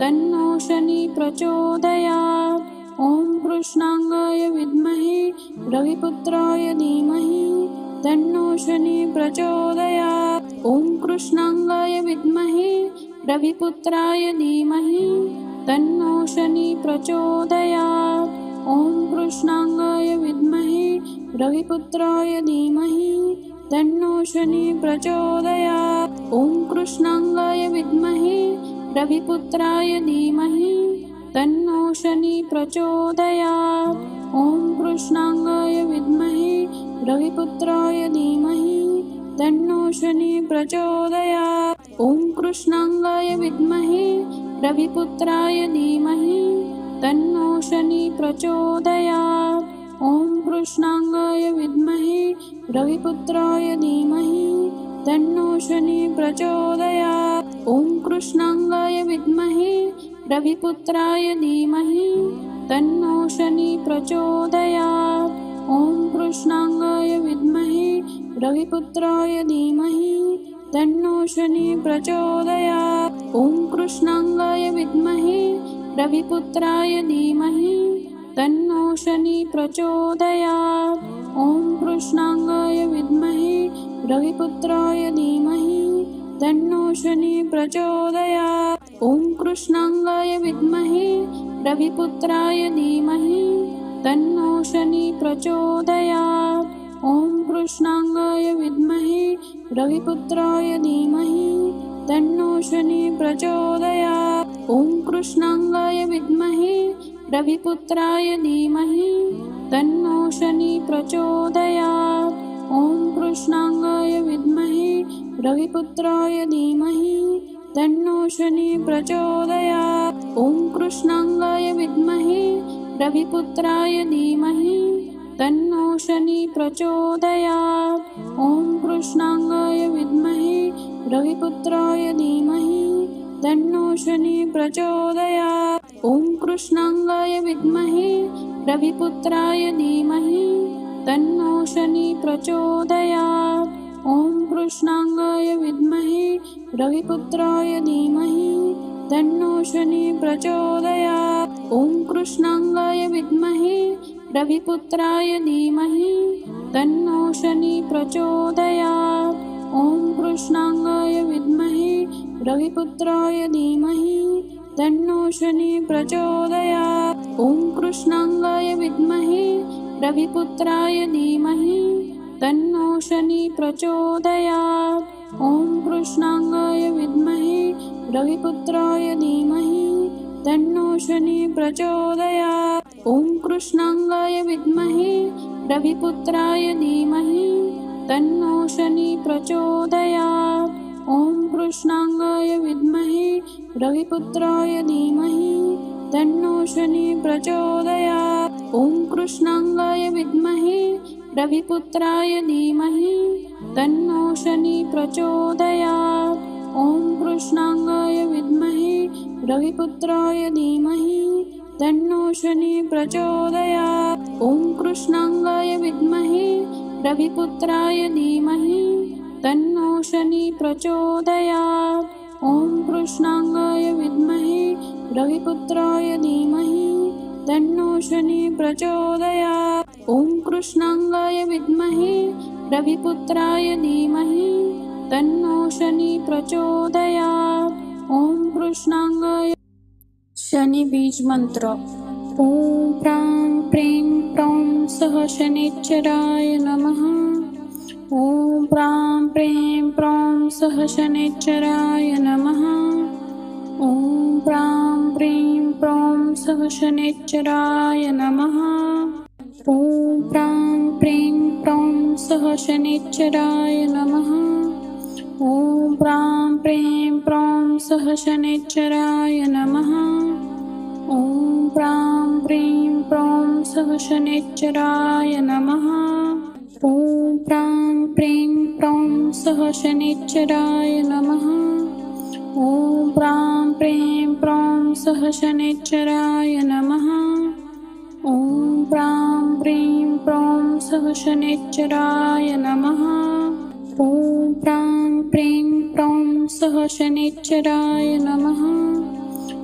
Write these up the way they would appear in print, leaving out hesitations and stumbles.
तन्नो शनि प्रचोदयात्। ॐ कृष्णांगाय विद्महे रविपुत्राय धीमहि तन्नो शनि प्रचोदयात्। ॐ कृष्णांगाय विद्महे रविपुत्राय धीमहि तन्नो शनि प्रचोदयात्। ॐ कृष्णांगाय विद्महे रविपुत्राय धीमहि तन्नो शनि प्रचोदयात्। ॐ कृष्णांगाय विद्महे रविपुत्राय धीमहि तन्नो शनि प्रचोदयात्। ॐ कृष्णांगाय विद्महे रविपुत्राय धीमहि तन्नो शनि प्रचोदयात्। ॐ कृष्णांगाय विद्महे रविपुत्राय धीमहि तन्नो शनि प्रचोदयात्। ॐ कृष्णांगाय विद्महे रविपुत्राय धीमहि तन्नो शनि प्रचोदयात्। ॐ कृष्णांगाय विद्महे रविपुत्राय धीमहि तन्नो शनि प्रचोदयात्। ॐ कृष्णांगाय विद्महे रविपुत्राय धीमहि तन्नो शनि प्रचोदयात्। ॐ कृष्णांगाय विद्महे रविपुत्राय धीमहि तन्नो शनि प्रचोदयात्। ॐ कृष्णांगाय विद्महे रविपुत्राय धीमहि तन्नो शनि प्रचोदयात्। ॐ कृष्णांगाय विद्महे रविपुत्राय धीमहि तन्नो शनि प्रचोदयात्। ॐ कृष्णांगाय विद्महे रविपुत्राय धीमहि तन्नो शनि प्रचोदयात्। ॐ कृष्णांगाय विद्महे रविपुत्राय धीमहि तन्नो शनि प्रचोदयात्। ॐ कृष्णांगाय विद्महे रविपुत्राय धीमहि तन्नो शनि प्रचोदयात्। ॐ कृष्णांगाय विद्महे रविपुत्राय धीमहि तन्नो शनि प्रचोदयात्। ॐ कृष्णांगाय विद्महे रविपुत्राय धीमहि तन्नो शनि प्रचोदयात्। ॐ कृष्णांगाय विद्महे रविपुत्राय धीमहि तन्नो शनि प्रचोदयात्। ॐ कृष्णांगाय विद्महे रविपुत्राय धीमहि तन्नो शनि प्रचोदयात्। ॐ कृष्णांगाय विद्महे रविपुत्राय धीमहि तन्नो शनि प्रचोदयात्। ॐ कृष्णांगाय विद्महे रविपुत्राय धीमहि तन्नो शनि प्रचोदयात्। ॐ कृष्णांगाय विद्महे रविपुत्राय धीमहि तन्नो शनि प्रचोदयात्। ॐ कृष्णांगाय विद्महे रविपुत्राय धीमहि तन्नो शनि प्रचोदयात्। ॐ कृष्णांगाय विद्महे रविपुत्राय धीमहि तन्नो शनि प्रचोदयात्। ॐ कृष्णांगाय विद्महे रविपुत्राय धीमहि तन्नो शनि प्रचोदयात्। ॐ कृष्णांगाय विद्महे रविपुत्राय धीमहि तन्नो शनि प्रचोदयात्। ॐ कृष्णांगाय विद्महे रविपुत्राय धीमहि तन्नो शनि प्रचोदयात्। ॐ कृष्णांगाय विद्महे रविपुत्राय धीमहि तन्नो शनि प्रचोदयात्। ॐ कृष्णांगाय विद्महे रविपुत्राय धीमहि तन्नो शनि प्रचोदयात्। ॐ कृष्णांगाय विद्महे रविपुत्राय धीमहि तन्नो शनि प्रचोदयात्। ॐ कृष्णांगाय शनि बीज मंत्र। ॐ प्रां प्रीं प्रौं सः शनिश्चराय नमः। ॐ प्रां प्रीं प्रौं सः शनिश्चराय नमः। ॐ प्रां प्रीं प्रौं सः शनिश्चराय नमः। ॐ प्रां प्रीं प्रौं सः शनिश्चराय नमः। ॐ प्रां प्रीं प्रौं सः शनिश्चराय नमः। ॐ प्रां प्रीं प्रौं सः शनिश्चराय नमः। ॐ प्रां प्रीं प्रौं सः शनिश्चराय नमः। ॐ प्रां प्रीं प्रौं सः शनिश्चराय नमः। ॐ प्रां प्रीं प्रौं सः शनिश्चराय नमः। ॐ प्रां प्रीं प्रौं सः शनिश्चराय नमः।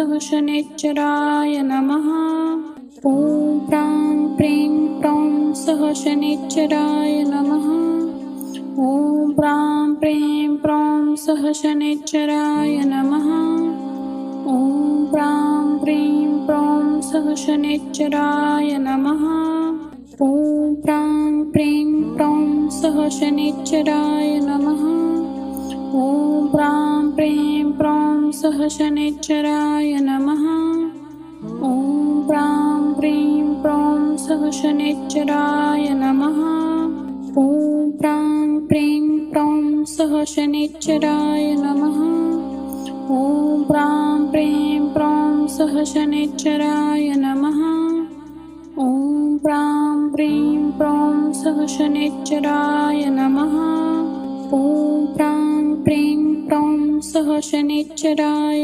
सह शनैश्चराय नमः। ॐ प्रां प्रीं प्रौं सह शनैश्चराय नमः। ॐ प्रां प्रीं प्रौं सह शनैश्चराय नमः। ॐ प्रां प्रीं प्रौं सह शनैश्चराय नमः। ॐ प्रां प्रीं प्रौं सह शनैश्चराय नमः। ॐ प्रां प्रीं प्रौं सह शनैश्चराय नमः। ॐ प्रां प्रीं प्रौं सह शनैश्चराय नमः। ॐ प्रां प्रीं प्रौं सह शनैश्चराय नमः। ॐ प्रां प्रीं प्रौं सह शनैश्चराय नमः। ॐ प्रां प्रीं प्रौं सह शनैश्चराय नमः। ॐ प्रां प्रीं प्रौं सह शनैश्चराय